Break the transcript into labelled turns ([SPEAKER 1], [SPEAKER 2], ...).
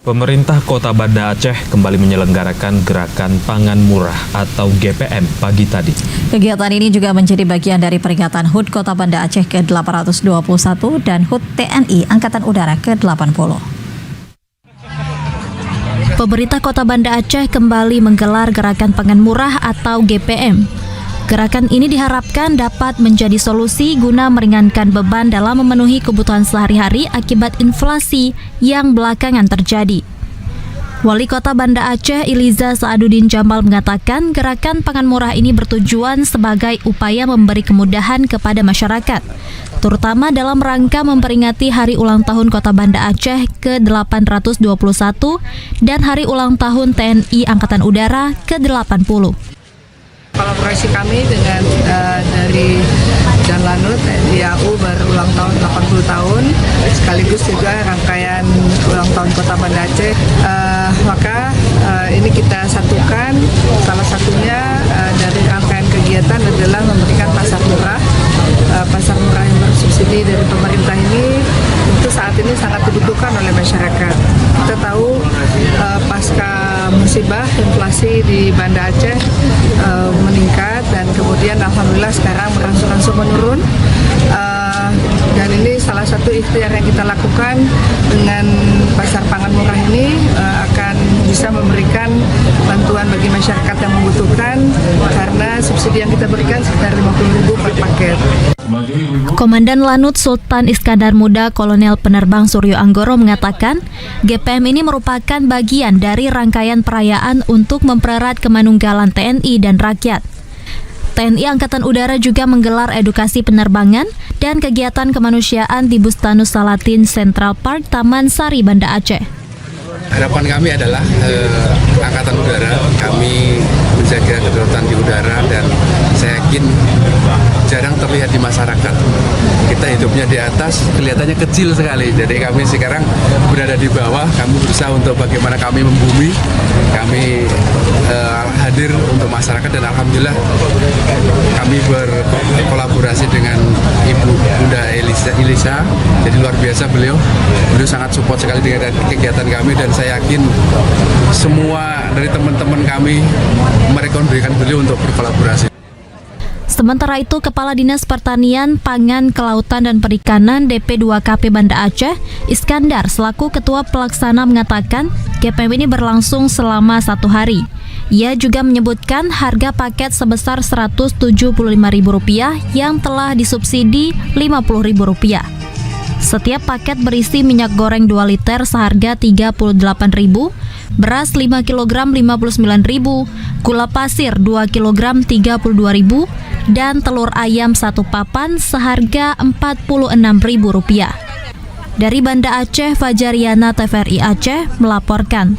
[SPEAKER 1] Pemerintah Kota Banda Aceh kembali menyelenggarakan Gerakan Pangan Murah atau GPM pagi tadi.
[SPEAKER 2] Kegiatan ini juga menjadi bagian dari peringatan HUT Kota Banda Aceh ke-821 dan HUT TNI Angkatan Udara ke-80. Pemerintah Kota Banda Aceh kembali menggelar Gerakan Pangan Murah atau GPM. Gerakan ini diharapkan dapat menjadi solusi guna meringankan beban dalam memenuhi kebutuhan sehari-hari akibat inflasi yang belakangan terjadi. Wali Kota Banda Aceh Iliza Saaduddin Jamal mengatakan gerakan pangan murah ini bertujuan sebagai upaya memberi kemudahan kepada masyarakat, terutama dalam rangka memperingati Hari Ulang Tahun Kota Banda Aceh ke-821 dan Hari Ulang Tahun TNI Angkatan Udara ke-80.
[SPEAKER 3] Kolaborasi kami dengan dari Janlanut TNI AU berulang tahun 80 tahun sekaligus juga rangkaian ulang tahun Kota Banda Aceh. Maka ini kita satukan, salah satunya dari rangkaian kegiatan adalah memberikan pasar murah. Pasar murah yang bersubsidi dari pemerintah ini itu saat ini sangat dibutuhkan oleh masyarakat. Kita tahu pasca musibah inflasi di Banda Aceh meningkat dan kemudian alhamdulillah sekarang berangsur-angsur menurun. Dan ini salah satu ikhtiar yang kita lakukan dengan pasar pangan murah ini akan bisa memberikan bantuan bagi masyarakat yang membutuhkan karena subsidi yang kita berikan sekitar 50.000 per paket.
[SPEAKER 2] Komandan Lanut Sultan Iskandar Muda Kolonel Penerbang Suryo Anggoro mengatakan GPM ini merupakan bagian dari rangkaian perayaan untuk mempererat kemanunggalan TNI dan rakyat. TNI Angkatan Udara juga menggelar edukasi penerbangan dan kegiatan kemanusiaan di Bustanus Salatin Central Park Taman Sari Banda Aceh.
[SPEAKER 4] Harapan kami adalah Angkatan Udara, kami menjaga kedaulatan di udara dan saya yakin jarang terlihat di masyarakat. Kita hidupnya di atas, kelihatannya kecil sekali. Jadi kami sekarang berada di bawah, kami berusaha untuk bagaimana kami membumi, kami hadir untuk masyarakat dan alhamdulillah kami berkolaborasi dengan Ibu Bunda Elisa. Jadi luar biasa beliau sangat support sekali dengan kegiatan kami dan saya yakin semua dari teman-teman kami mereka memberikan beliau untuk berkolaborasi.
[SPEAKER 2] Sementara itu, Kepala Dinas Pertanian, Pangan, Kelautan, dan Perikanan DP2KP Banda Aceh, Iskandar, selaku Ketua Pelaksana mengatakan GPM ini berlangsung selama 1 hari. Ia juga menyebutkan harga paket sebesar Rp175.000 yang telah disubsidi Rp50.000. Setiap paket berisi minyak goreng 2 liter seharga Rp38.000, beras 5 kg Rp59.000, gula pasir 2 kg Rp32.000, dan telur ayam 1 papan seharga Rp46.000. Dari Banda Aceh, Fajariana TVRI Aceh melaporkan.